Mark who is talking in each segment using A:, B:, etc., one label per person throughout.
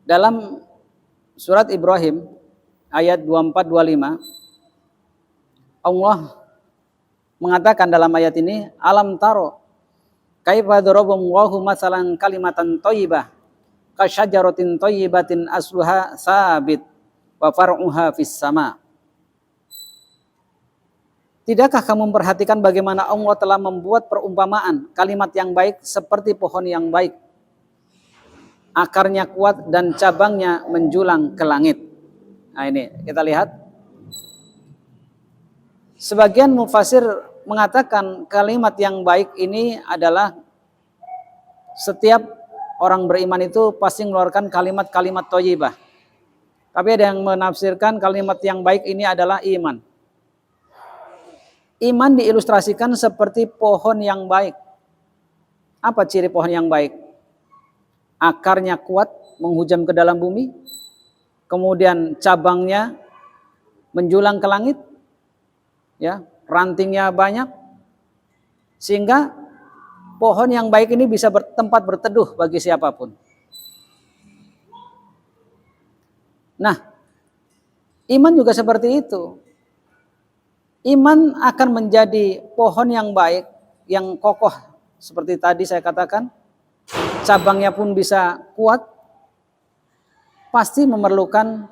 A: Dalam surat Ibrahim ayat 24-25, Allah mengatakan dalam ayat ini, alam taro kaifa daraballahu masalan kalimatan thayyibah ka syajaratin thayyibatin asluha sabit wa far'uha fis sama. Tidakkah kamu memperhatikan bagaimana Allah telah membuat perumpamaan kalimat yang baik seperti pohon yang baik, akarnya kuat dan cabangnya menjulang ke langit. Nah ini kita lihat. Sebagian mufasir mengatakan kalimat yang baik ini adalah setiap orang beriman itu pasti mengeluarkan kalimat-kalimat thayyibah. Tapi ada yang menafsirkan kalimat yang baik ini adalah iman. Iman diilustrasikan seperti pohon yang baik. Apa ciri pohon yang baik? Akarnya kuat, menghujam ke dalam bumi, kemudian cabangnya menjulang ke langit, ya, rantingnya banyak, sehingga pohon yang baik ini bisa bertempat berteduh bagi siapapun. Nah, iman juga seperti itu. Iman akan menjadi pohon yang baik, yang kokoh, seperti tadi saya katakan, cabangnya pun bisa kuat, pasti memerlukan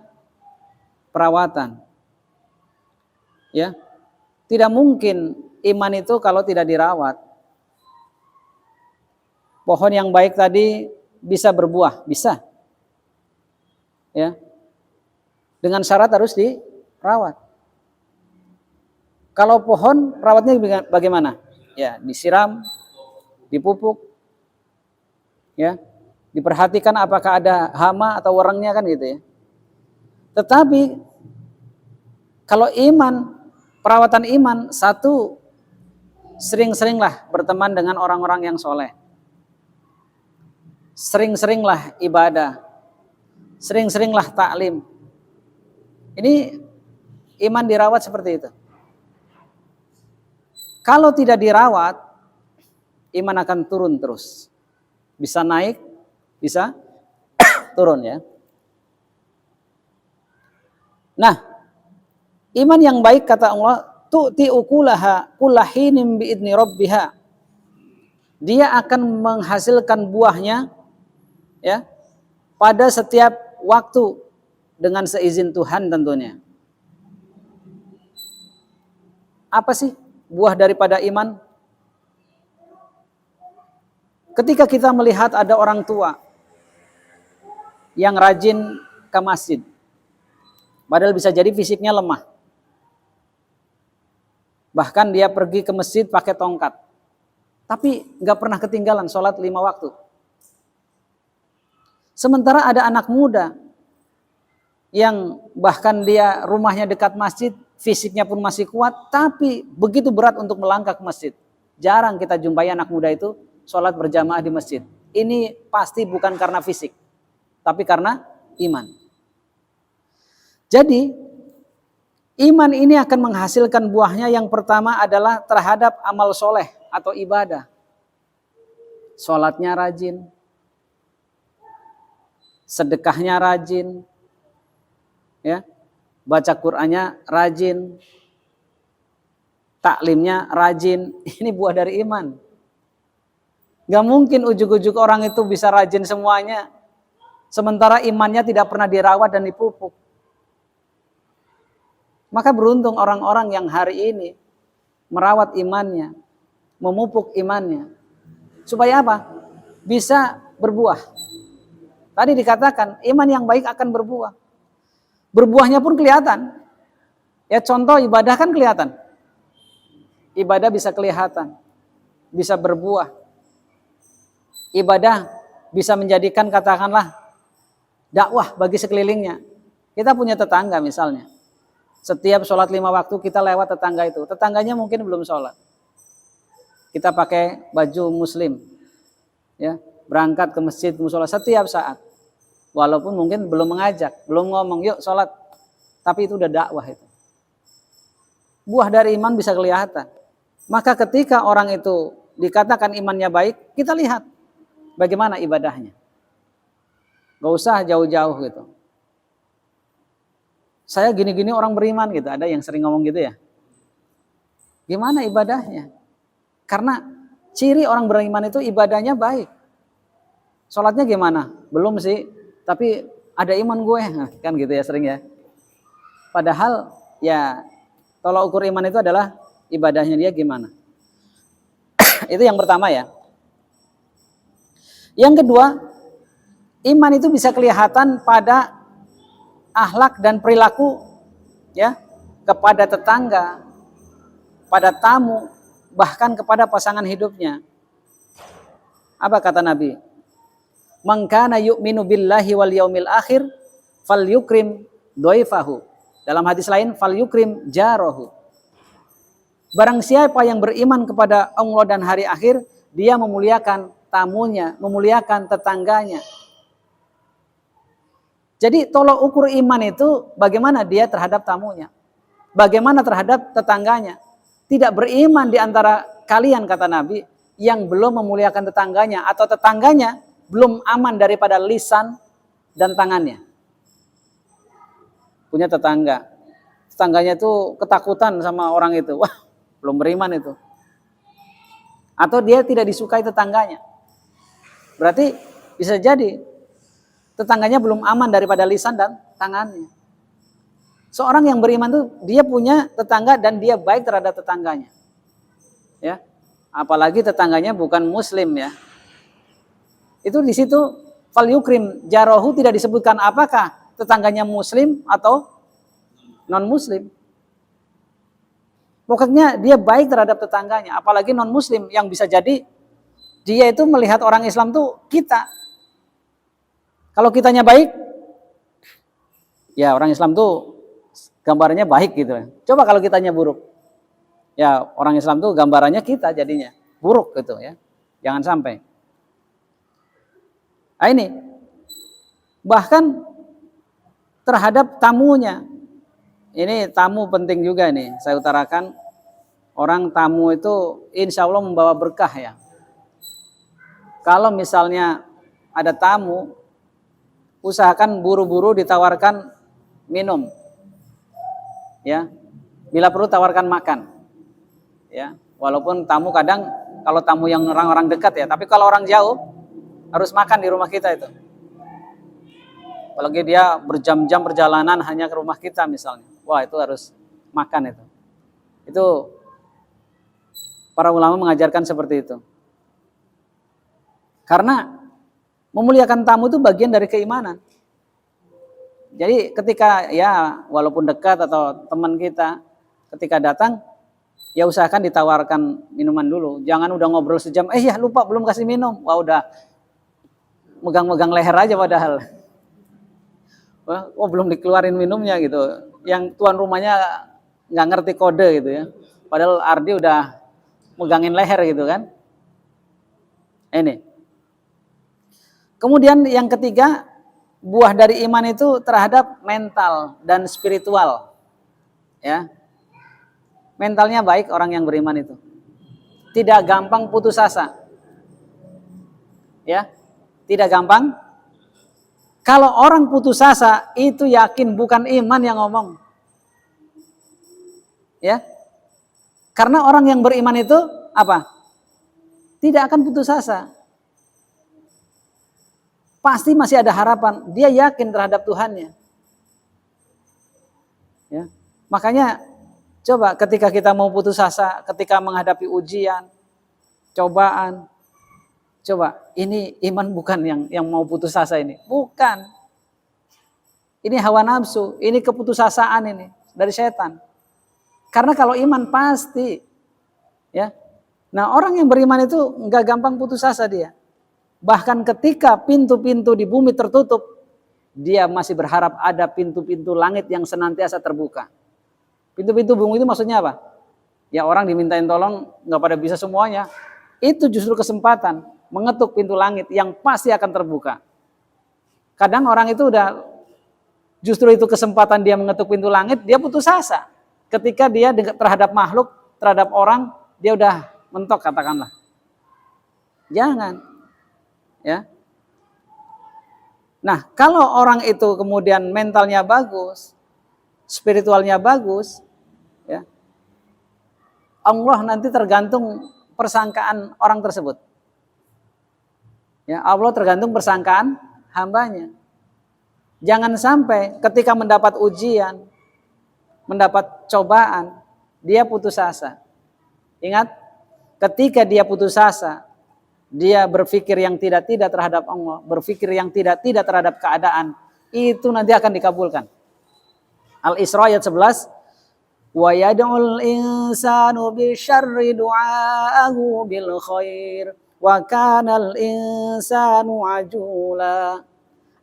A: perawatan. Ya, tidak mungkin iman itu kalau tidak dirawat. Pohon yang baik tadi bisa berbuah, bisa. Ya, dengan syarat harus dirawat. Kalau pohon rawatnya bagaimana? Ya, disiram, dipupuk, ya, diperhatikan apakah ada hama atau warangnya kan gitu ya. Tetapi kalau iman, perawatan iman, satu, sering-seringlah berteman dengan orang-orang yang soleh. Sering-seringlah ibadah. Sering-seringlah taklim. Ini iman dirawat seperti itu. Kalau tidak dirawat, iman akan turun terus. Bisa naik, bisa turun ya. Nah, iman yang baik kata Allah, tu'ti ukulaha kullahinin biidni rabbiha. Dia akan menghasilkan buahnya ya pada setiap waktu dengan seizin Tuhan tentunya. Apa sih buah daripada iman? Ketika kita melihat ada orang tua yang rajin ke masjid, padahal bisa jadi fisiknya lemah. Bahkan dia pergi ke masjid pakai tongkat, tapi nggak pernah ketinggalan sholat 5 waktu. Sementara ada anak muda yang bahkan dia rumahnya dekat masjid, fisiknya pun masih kuat, tapi begitu berat untuk melangkah ke masjid. Jarang kita jumpai anak muda itu sholat berjamaah di masjid. Ini pasti bukan karena fisik, tapi karena iman. Jadi, iman ini akan menghasilkan buahnya. Yang pertama adalah terhadap amal soleh atau ibadah. Sholatnya rajin, sedekahnya rajin, ya, baca Qur'annya rajin, taklimnya rajin. Ini buah dari iman. Gak mungkin ujuk-ujuk orang itu bisa rajin semuanya, sementara imannya tidak pernah dirawat dan dipupuk. Maka beruntung orang-orang yang hari ini merawat imannya, memupuk imannya. Supaya apa? Bisa berbuah. Tadi dikatakan iman yang baik akan berbuah. Berbuahnya pun kelihatan. Ya, contoh ibadah kan kelihatan. Ibadah bisa kelihatan, bisa berbuah. Ibadah bisa menjadikan katakanlah dakwah bagi sekelilingnya. Kita punya tetangga misalnya. Setiap sholat 5 waktu kita lewat tetangga itu. Tetangganya mungkin belum sholat. Kita pakai baju muslim. Ya, berangkat ke masjid, musola setiap saat. Walaupun mungkin belum mengajak, belum ngomong, yuk sholat. Tapi itu udah dakwah itu. Buah dari iman bisa kelihatan. Maka ketika orang itu dikatakan imannya baik, kita lihat bagaimana ibadahnya. Gak usah jauh-jauh gitu. Saya gini-gini orang beriman gitu. Ada yang sering ngomong gitu ya. Gimana ibadahnya? Karena ciri orang beriman itu ibadahnya baik. Sholatnya gimana? Belum sih. Tapi ada iman gue. Kan gitu ya sering ya. Padahal ya tolak ukur iman itu adalah ibadahnya dia gimana. Itu yang pertama ya. Yang kedua, iman itu bisa kelihatan pada akhlak dan perilaku ya, kepada tetangga, pada tamu, bahkan kepada pasangan hidupnya. Apa kata Nabi? Man kana yu'minu billahi wal yaumil akhir falyukrim dhaifahu. Dalam hadis lain falyukrim jarahu. Barang siapa yang beriman kepada Allah dan hari akhir, dia memuliakan tamunya, memuliakan tetangganya. Jadi tolak ukur iman itu bagaimana dia terhadap tamunya, bagaimana terhadap tetangganya. Tidak beriman di antara kalian, kata Nabi, yang belum memuliakan tetangganya atau tetangganya belum aman daripada lisan dan tangannya. Punya tetangga, tetangganya itu ketakutan sama orang itu, wah belum beriman itu. Atau dia tidak disukai tetangganya. Berarti bisa jadi tetangganya belum aman daripada lisan dan tangannya. Seorang yang beriman itu dia punya tetangga dan dia baik terhadap tetangganya. Ya. Apalagi tetangganya bukan muslim ya. Itu di situ fal yukrim jarahu tidak disebutkan apakah tetangganya muslim atau non muslim. Pokoknya dia baik terhadap tetangganya, apalagi non muslim yang bisa jadi dia itu melihat orang Islam tuh kita. Kalau kitanya baik, ya orang Islam tuh gambarannya baik gitu. Coba kalau kitanya buruk, ya orang Islam tuh gambarannya kita jadinya buruk gitu ya. Jangan sampai. Nah ini, bahkan terhadap tamunya, ini tamu penting juga nih. Saya utarakan, orang tamu itu insya Allah membawa berkah ya. Kalau misalnya ada tamu, usahakan buru-buru ditawarkan minum, ya. Bila perlu tawarkan makan, ya. Walaupun tamu kadang kalau tamu yang orang-orang dekat ya, tapi kalau orang jauh harus makan di rumah kita itu. Apalagi dia berjam-jam perjalanan hanya ke rumah kita misalnya, wah itu harus makan itu. Itu para ulama mengajarkan seperti itu. Karena memuliakan tamu itu bagian dari keimanan. Jadi ketika ya walaupun dekat atau teman kita ketika datang ya usahakan ditawarkan minuman dulu. Jangan udah ngobrol sejam, ya lupa belum kasih minum. Wah udah megang-megang leher aja padahal. Wah belum dikeluarin minumnya gitu. Yang tuan rumahnya nggak ngerti kode gitu ya. Padahal Ardi udah megangin leher gitu kan. Ini. Kemudian yang ketiga, buah dari iman itu terhadap mental dan spiritual. Ya. Mentalnya baik orang yang beriman itu. Tidak gampang putus asa. Ya. Tidak gampang. Kalau orang putus asa itu yakin bukan iman yang ngomong. Ya. Karena orang yang beriman itu apa? Tidak akan putus asa. Pasti masih ada harapan. Dia yakin terhadap Tuhannya. Ya. Makanya coba ketika kita mau putus asa, ketika menghadapi ujian, cobaan, coba ini iman bukan yang mau putus asa ini. Bukan. Ini hawa nafsu, ini keputusasaan ini dari setan. Karena kalau iman pasti ya. Nah, orang yang beriman itu enggak gampang putus asa dia. Bahkan ketika pintu-pintu di bumi tertutup, dia masih berharap ada pintu-pintu langit yang senantiasa terbuka. Pintu-pintu bumi itu maksudnya apa? Ya orang dimintain tolong nggak pada bisa semuanya. Itu justru kesempatan mengetuk pintu langit yang pasti akan terbuka. Kadang orang itu udah justru itu kesempatan dia mengetuk pintu langit, dia putus asa. Ketika dia terhadap makhluk, terhadap orang, dia udah mentok katakanlah. Jangan. Ya. Nah, kalau orang itu kemudian mentalnya bagus, spiritualnya bagus, ya, Allah nanti tergantung persangkaan orang tersebut. Ya, Allah tergantung persangkaan hambanya. Jangan sampai ketika mendapat ujian, mendapat cobaan, dia putus asa. Ingat, ketika dia putus asa, dia berpikir yang tidak-tidak terhadap Allah, berpikir yang tidak-tidak terhadap keadaan, itu nanti akan dikabulkan. Al-Isra ayat 11, wa yad'ul insanu bisyarri du'aahu bil khair wa kanal insanu ajula.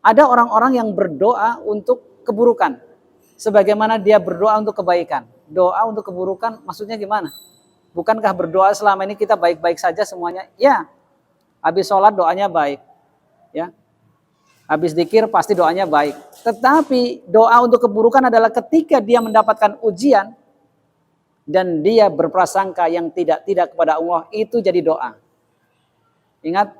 A: Ada orang-orang yang berdoa untuk keburukan sebagaimana dia berdoa untuk kebaikan. Doa untuk keburukan maksudnya gimana? Bukankah berdoa selama ini kita baik-baik saja semuanya? Ya. Habis sholat doanya baik. Ya. Habis dzikir pasti doanya baik. Tetapi doa untuk keburukan adalah ketika dia mendapatkan ujian dan dia berprasangka yang tidak kepada Allah, itu jadi doa. Ingat,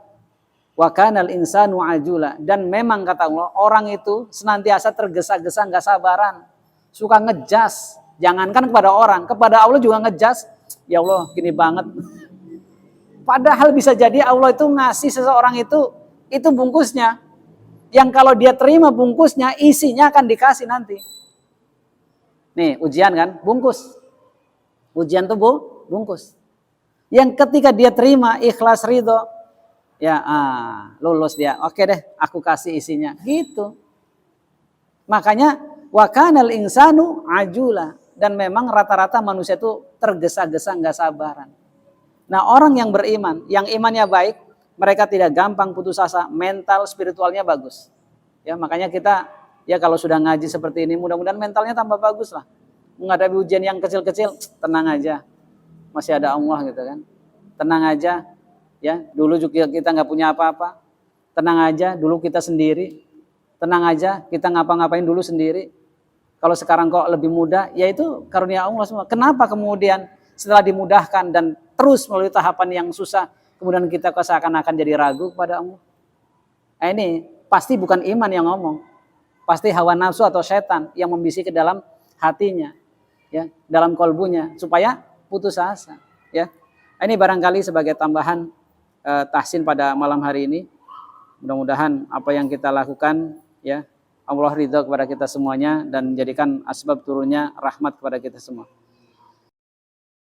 A: wa kanal insanu ajula, dan memang kata Allah, orang itu senantiasa tergesa-gesa, nggak sabaran, suka ngejas. Jangankan kepada orang, kepada Allah juga ngejas. Ya Allah, gini banget. Padahal bisa jadi Allah itu ngasih seseorang itu bungkusnya, yang kalau dia terima bungkusnya, isinya akan dikasih nanti. Nih, ujian kan, bungkus. Ujian tuh bungkus. Yang ketika dia terima, ikhlas ridho, ya lulus dia. Oke deh, aku kasih isinya. Gitu. Makanya wa kanal insanu ajula, dan memang rata-rata manusia itu tergesa-gesa, nggak sabaran. Nah, orang yang beriman, yang imannya baik, mereka tidak gampang putus asa, mental spiritualnya bagus. Ya, makanya kita ya kalau sudah ngaji seperti ini, mudah-mudahan mentalnya tambah bagus lah. Menghadapi ujian yang kecil-kecil, tenang aja. Masih ada Allah gitu kan. Tenang aja. Ya, dulu juga kita nggak punya apa-apa. Tenang aja, dulu kita sendiri. Tenang aja, kita ngapa-ngapain dulu sendiri. Kalau sekarang kok lebih mudah, ya itu karunia Allah semua. Kenapa kemudian setelah dimudahkan dan terus melalui tahapan yang susah, kemudian kita seakan-akan jadi ragu kepada Allah? Nah, ini pasti bukan iman yang ngomong. Pasti hawa nafsu atau setan yang membisik ke dalam hatinya, ya, dalam kolbunya, supaya putus asa. Ya, ini barangkali sebagai tambahan tahsin pada malam hari ini. Mudah-mudahan apa yang kita lakukan, ya, Allah ridha kepada kita semuanya dan menjadikan asbab turunnya rahmat kepada kita semua.